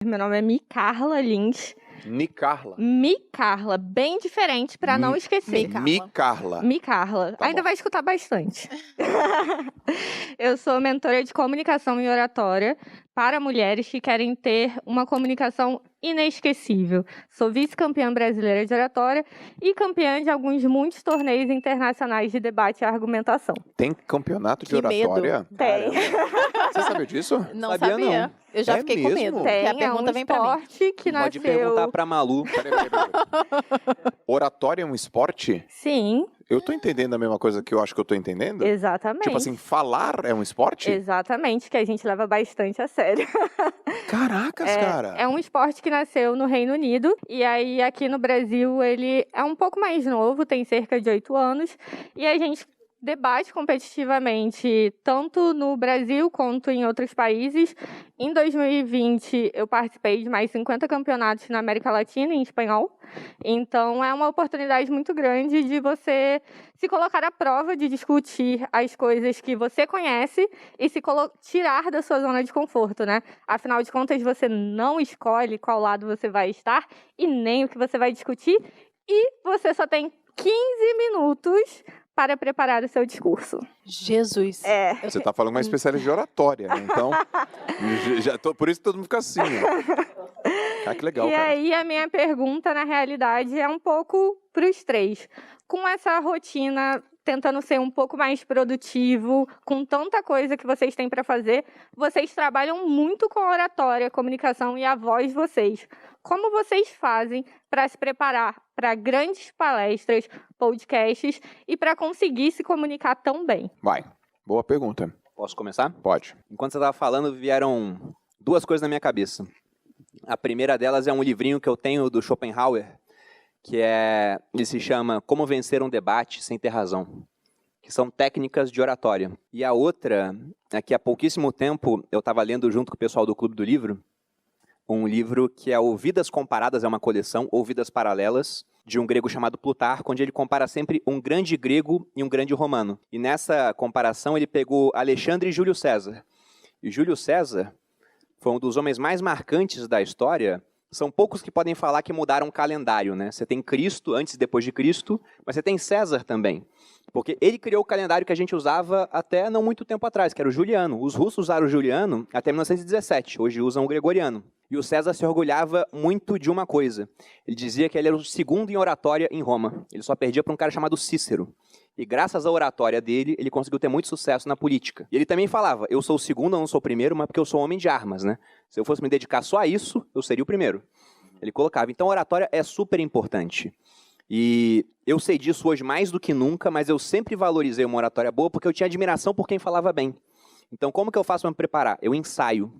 Meu nome é Micarla Lins. Nicarla. Micarla, bem diferente pra não esquecer. Micarla. Micarla. Tá Ainda bom. vai escutar bastante. Eu sou mentora de comunicação e oratória para mulheres que querem ter uma comunicação inesquecível. Sou vice-campeã brasileira de oratória e campeã de muitos torneios internacionais de debate e argumentação. Tem campeonato de Que medo. oratória? Tem. Você sabia disso? Não Sabia, sabia. não. Eu já É fiquei com mesmo? medo. Tem, Porque a é um pergunta vem pra mim. esporte que Pode nasceu... perguntar pra Malu. Peraí. Oratória é um esporte? Sim, Eu tô entendendo a mesma coisa que eu acho que eu tô entendendo? exatamente. Tipo assim, falar é um esporte? Exatamente, que a gente leva bastante a sério. Caracas, cara. É um esporte que nasceu no Reino Unido, e aí aqui no Brasil ele é um pouco mais novo, tem cerca de 8 anos, e a gente debate competitivamente tanto no Brasil quanto em outros países. Em 2020, eu participei de mais 50 campeonatos na América Latina em espanhol, então é uma oportunidade muito grande de você se colocar à prova, de discutir as coisas que você conhece e tirar da sua zona de conforto, né? Afinal de contas, você não escolhe qual lado você vai estar e nem o que você vai discutir, e você só tem 15 minutos para preparar o seu discurso. Jesus. Você tá falando uma especialista de oratória, né? Então, por isso que todo mundo fica assim, ó. Que legal, E cara. aí, a minha pergunta, na realidade, é um pouco para os três. Com essa rotina, tentando ser um pouco mais produtivo, com tanta coisa que vocês têm para fazer, vocês trabalham muito com a oratória, comunicação e a voz de vocês. Como vocês fazem para se preparar para grandes palestras, podcasts e para conseguir se comunicar tão bem? Vai. Boa pergunta. Posso começar? Pode. Enquanto você estava falando, vieram duas coisas na minha cabeça. A primeira delas é um livrinho que eu tenho do Schopenhauer, ele se chama Como Vencer um Debate Sem Ter Razão, que são técnicas de oratória. E a outra é que há pouquíssimo tempo eu estava lendo junto com o pessoal do Clube do Livro, um livro que é o Vidas Comparadas, é uma coleção, ou Vidas Paralelas, de um grego chamado Plutarco, onde ele compara sempre um grande grego e um grande romano. E nessa comparação ele pegou Alexandre e Júlio César. E Júlio César foi um dos homens mais marcantes da história. São poucos que podem falar que mudaram o calendário, né? Você tem Cristo, antes e depois de Cristo, mas você tem César também. Porque ele criou o calendário que a gente usava até não muito tempo atrás, que era o Juliano. Os russos usaram o Juliano até 1917, hoje usam o Gregoriano. E o César se orgulhava muito de uma coisa. Ele dizia que ele era o segundo em oratória em Roma. Ele só perdia para um cara chamado Cícero. E graças à oratória dele, ele conseguiu ter muito sucesso na política. E ele também falava, eu sou o segundo, eu não sou o primeiro, mas porque eu sou homem de armas, né? Se eu fosse me dedicar só a isso, eu seria o primeiro. Ele colocava. Então a oratória é super importante. E eu sei disso hoje mais do que nunca, mas eu sempre valorizei uma oratória boa porque eu tinha admiração por quem falava bem. Então como que eu faço para me preparar? Eu ensaio.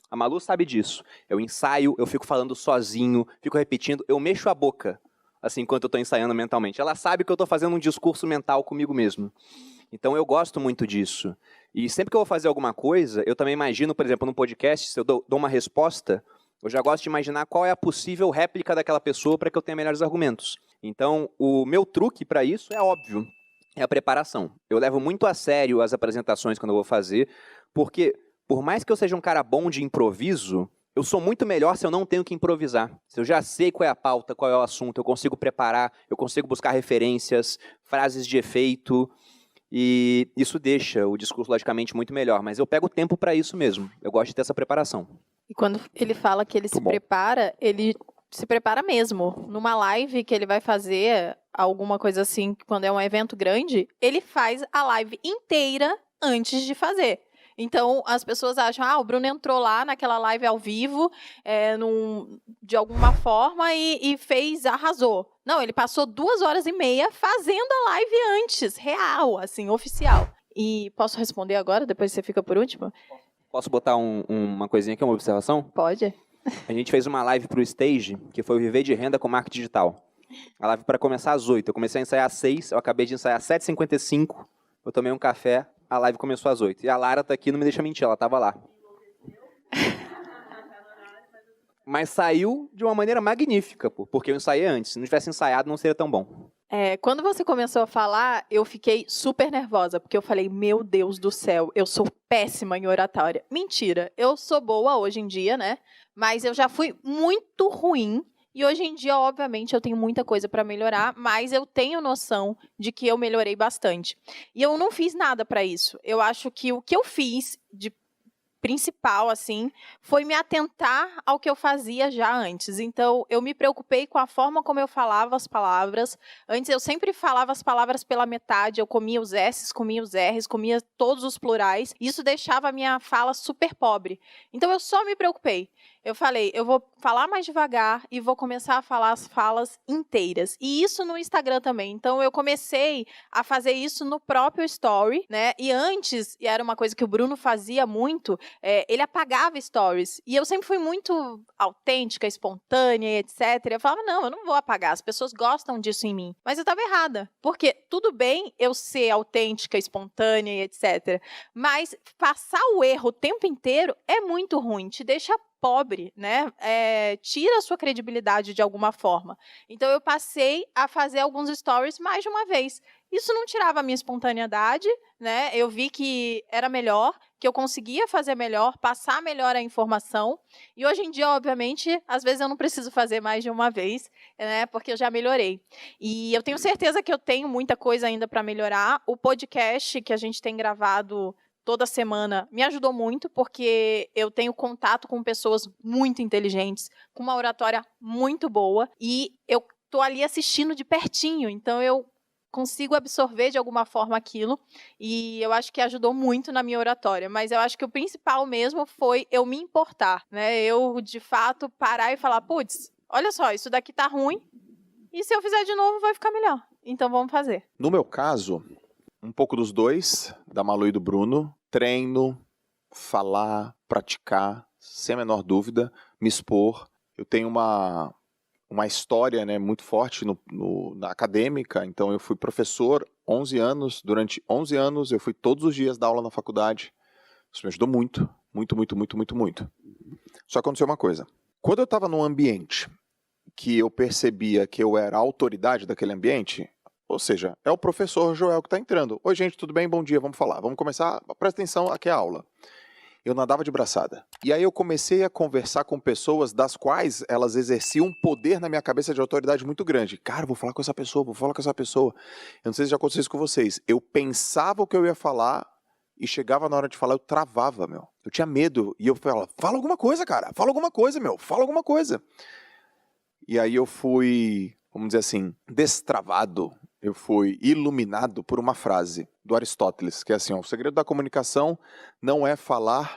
A Malu sabe disso. Eu ensaio, eu fico falando sozinho, fico repetindo, eu mexo a boca, assim, enquanto eu estou ensaiando mentalmente. Ela sabe que eu estou fazendo um discurso mental comigo mesmo. Então eu gosto muito disso. E sempre que eu vou fazer alguma coisa, eu também imagino, por exemplo, no podcast, se eu dou uma resposta, eu já gosto de imaginar qual é a possível réplica daquela pessoa para que eu tenha melhores argumentos. Então, o meu truque para isso é óbvio, é a preparação. Eu levo muito a sério as apresentações quando eu vou fazer, porque por mais que eu seja um cara bom de improviso, eu sou muito melhor se eu não tenho que improvisar. Se eu já sei qual é a pauta, qual é o assunto, eu consigo preparar, eu consigo buscar referências, frases de efeito, e isso deixa o discurso, logicamente, muito melhor. Mas eu pego tempo para isso mesmo. Eu gosto de ter essa preparação. E quando ele fala que ele se prepara, ele se prepara mesmo. Numa live que ele vai fazer, alguma coisa assim, quando é um evento grande, ele faz a live inteira antes de fazer. Então, as pessoas acham, o Bruno entrou lá naquela live ao vivo, de alguma forma, e arrasou. Não, ele passou 2h30 fazendo a live antes, real, assim, oficial. E posso responder agora, depois você fica por último? Posso botar uma coisinha aqui, uma observação? Pode. A gente fez uma live para o Stage, que foi o Viver de Renda com Marketing Digital. A live para começar às 8. Eu comecei a ensaiar às 6, eu acabei de ensaiar às 7h55, eu tomei um café, a live começou às 8. E a Lara tá aqui, não me deixa mentir, ela tava lá. Mas saiu de uma maneira magnífica, porque eu ensaiei antes. Se não tivesse ensaiado, não seria tão bom. Quando você começou a falar, eu fiquei super nervosa, porque eu falei, meu Deus do céu, eu sou péssima em oratória. Mentira, eu sou boa hoje em dia, né? Mas eu já fui muito ruim. E hoje em dia, obviamente, eu tenho muita coisa para melhorar, mas eu tenho noção de que eu melhorei bastante. E eu não fiz nada para isso. Eu acho que o que eu fiz de principal, assim, foi me atentar ao que eu fazia já antes. Então, eu me preocupei com a forma como eu falava as palavras. Antes, eu sempre falava as palavras pela metade, eu comia os S's, comia os R's, comia todos os plurais. Isso deixava a minha fala super pobre. Então, eu só me preocupei. Eu falei, eu vou falar mais devagar e vou começar a falar as falas inteiras. E isso no Instagram também. Então, eu comecei a fazer isso no próprio Story, né? E antes, e era uma coisa que o Bruno fazia muito, ele apagava stories. E eu sempre fui muito autêntica, espontânea, etc. Eu falava, não, eu não vou apagar, as pessoas gostam disso em mim. Mas eu estava errada. Porque tudo bem eu ser autêntica, espontânea, etc. Mas passar o erro o tempo inteiro é muito ruim, te deixa pobre, né? Tira a sua credibilidade de alguma forma. Então, eu passei a fazer alguns stories mais de uma vez. Isso não tirava a minha espontaneidade, né? Eu vi que era melhor, que eu conseguia fazer melhor, passar melhor a informação. E hoje em dia, obviamente, às vezes eu não preciso fazer mais de uma vez, né? Porque eu já melhorei. E eu tenho certeza que eu tenho muita coisa ainda para melhorar. O podcast que a gente tem gravado toda semana me ajudou muito, porque eu tenho contato com pessoas muito inteligentes, com uma oratória muito boa, e eu tô ali assistindo de pertinho, então eu consigo absorver de alguma forma aquilo, e eu acho que ajudou muito na minha oratória. Mas eu acho que o principal mesmo foi eu me importar, né? Eu, de fato, parar e falar, putz, olha só, isso daqui tá ruim, e se eu fizer de novo vai ficar melhor. Então vamos fazer. No meu caso, um pouco dos dois, da Malu e do Bruno. Treino, falar, praticar, sem a menor dúvida, me expor. Eu tenho uma história, né, muito forte na acadêmica, então eu fui professor 11 anos, durante 11 anos eu fui todos os dias dar aula na faculdade. Isso me ajudou muito, muito, muito, muito, muito, muito. Só aconteceu uma coisa. Quando eu estava num ambiente que eu percebia que eu era a autoridade daquele ambiente, ou seja, é o professor Joel que está entrando. Oi, gente, tudo bem? Bom dia, vamos falar. Vamos começar? Presta atenção, aqui é a aula. Eu nadava de braçada. E aí eu comecei a conversar com pessoas das quais elas exerciam um poder na minha cabeça de autoridade muito grande. Cara, vou falar com essa pessoa, vou falar com essa pessoa. Eu não sei se já aconteceu isso com vocês. Eu pensava o que eu ia falar e chegava na hora de falar, eu travava, meu. Eu tinha medo. E eu falava, fala alguma coisa, cara. Fala alguma coisa, meu. Fala alguma coisa. E aí eu fui, vamos dizer assim, destravado. Eu fui iluminado por uma frase do Aristóteles, que é assim, ó, o segredo da comunicação não é falar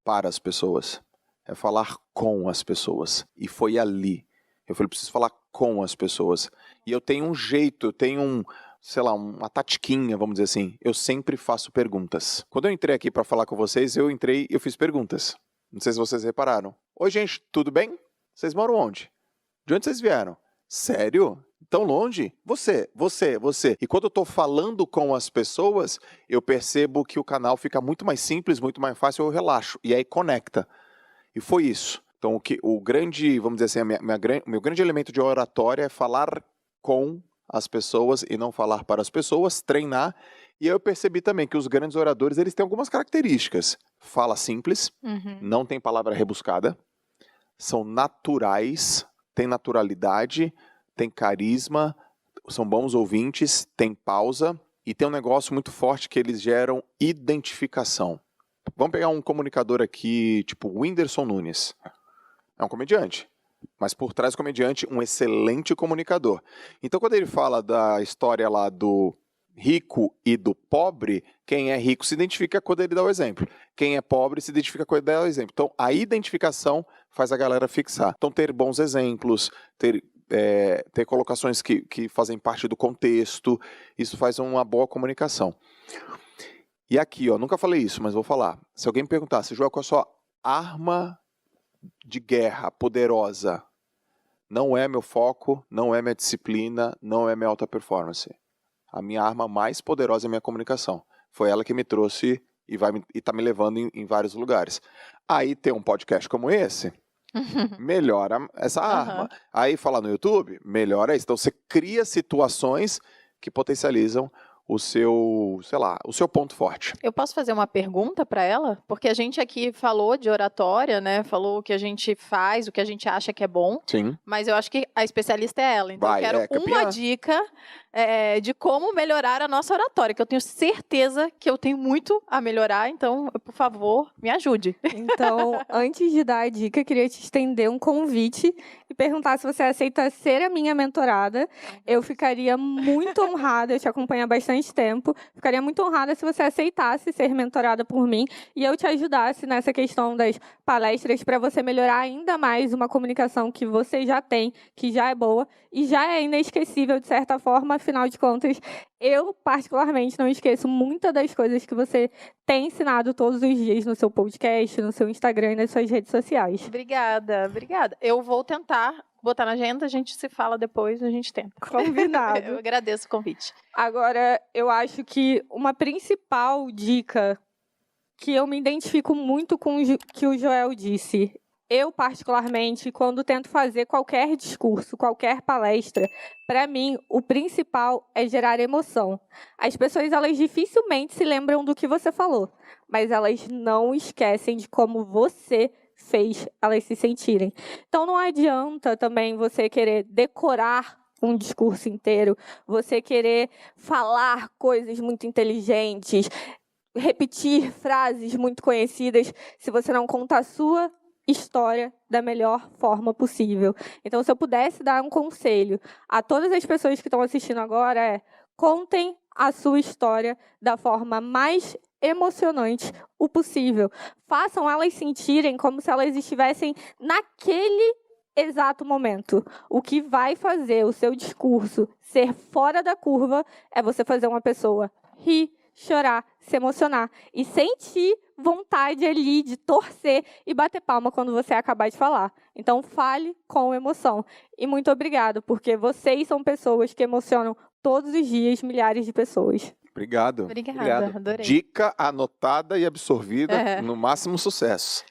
para as pessoas, é falar com as pessoas. E foi ali. Eu falei, preciso falar com as pessoas. E eu tenho um jeito, eu tenho uma tatiquinha, vamos dizer assim. Eu sempre faço perguntas. Quando eu entrei aqui para falar com vocês, eu fiz perguntas. Não sei se vocês repararam. Oi, gente, tudo bem? Vocês moram onde? De onde vocês vieram? Sério? Tão longe? Você. E quando eu estou falando com as pessoas, eu percebo que o canal fica muito mais simples, muito mais fácil, eu relaxo. E aí conecta. E foi isso. Então, o grande, vamos dizer assim, meu grande elemento de oratória é falar com as pessoas e não falar para as pessoas, treinar. E aí eu percebi também que os grandes oradores, eles têm algumas características. Fala simples, não tem palavra rebuscada, são naturais, tem naturalidade, tem carisma, são bons ouvintes, tem pausa e tem um negócio muito forte que eles geram identificação. Vamos pegar um comunicador aqui, tipo o Whindersson Nunes. É um comediante, mas por trás do comediante, um excelente comunicador. Então, quando ele fala da história lá do rico e do pobre, quem é rico se identifica quando ele dá o exemplo. Quem é pobre se identifica quando ele dá o exemplo. Então, a identificação faz a galera fixar. Então, ter bons exemplos, ter colocações que fazem parte do contexto, isso faz uma boa comunicação. E aqui, ó, nunca falei isso, mas vou falar. Se alguém me perguntasse, Joel, qual é a sua arma de guerra poderosa? Não é meu foco, não é minha disciplina, não é minha alta performance. A minha arma mais poderosa é a minha comunicação. Foi ela que me trouxe e está me levando em vários lugares. Aí tem um podcast como esse, melhora essa arma. Aí falar no YouTube, melhora isso. Então você cria situações que potencializam o seu, sei lá, o seu ponto forte. Eu posso fazer uma pergunta para ela? Porque a gente aqui falou de oratória, né? Falou o que a gente faz, o que a gente acha que é bom. Sim. Mas eu acho que a especialista é ela. Então eu quero uma dica de como melhorar a nossa oratória, que eu tenho certeza que eu tenho muito a melhorar. Então, por favor, me ajude. Então, antes de dar a dica, eu queria te estender um convite e perguntar se você aceita ser a minha mentorada. Eu ficaria muito honrada, eu te acompanho há bastante tempo, ficaria muito honrada se você aceitasse ser mentorada por mim e eu te ajudasse nessa questão das palestras para você melhorar ainda mais uma comunicação que você já tem, que já é boa e já é inesquecível de certa forma, afinal de contas, eu particularmente não esqueço muitas das coisas que você tem ensinado todos os dias no seu podcast, no seu Instagram e nas suas redes sociais. Obrigada, obrigada. Eu vou tentar botar na agenda, a gente se fala depois, a gente tenta. Combinado. Eu agradeço o convite. Agora, eu acho que uma principal dica que eu me identifico muito com o que o Joel disse. Eu, particularmente, quando tento fazer qualquer discurso, qualquer palestra, para mim, o principal é gerar emoção. As pessoas, elas dificilmente se lembram do que você falou, mas elas não esquecem de como você fez elas se sentirem. Então, não adianta também você querer decorar um discurso inteiro, você querer falar coisas muito inteligentes, repetir frases muito conhecidas, se você não conta a sua história da melhor forma possível. Então, se eu pudesse dar um conselho a todas as pessoas que estão assistindo agora, contem a sua história da forma mais emocionante o possível. Façam elas sentirem como se elas estivessem naquele exato momento. O que vai fazer o seu discurso ser fora da curva é você fazer uma pessoa rir, chorar, se emocionar e sentir vontade ali de torcer e bater palma quando você acabar de falar. Então, fale com emoção. E muito obrigada, porque vocês são pessoas que emocionam todos os dias milhares de pessoas. Obrigado. Obrigada, adorei. Dica anotada e absorvida no máximo sucesso.